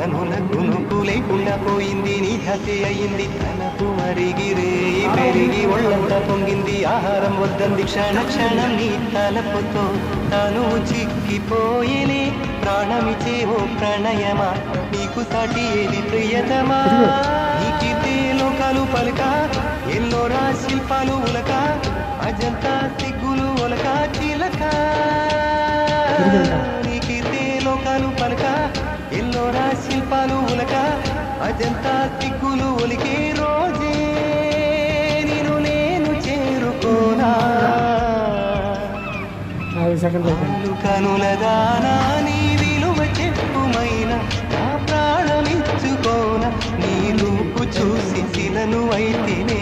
కనుల కునుకు లేకుండా పోయింది నీ హత్య అయింది తనకు మరిగిరే పెరిగి ఒళ్ళంతా పొంగింది ఆహారం వద్దంది క్షణ క్షణం నీ తలపుతో తను చిక్కిపోయేనే ప్రాణమిచే ఓ ప్రణయమా నీకు సాటి ఏది ప్రియతమా నీకిదే లోకాలు పలుక ఎల్లోరా శిల్పాలు ఉలక అజంతా సిగ్గులు ఒలక చిలక నీకిదే లోకాలు పలుక ఎల్లోరా శిల్పాలు ఉలక అజంతా సిగ్గులు ఒలికే రోజే నేను చేరుకోనా కనుల దానా నీ విలువ చెప్పుమైన నా ప్రాణమిచ్చుకోన నీ రూపు చూసి శిలను అయితేనే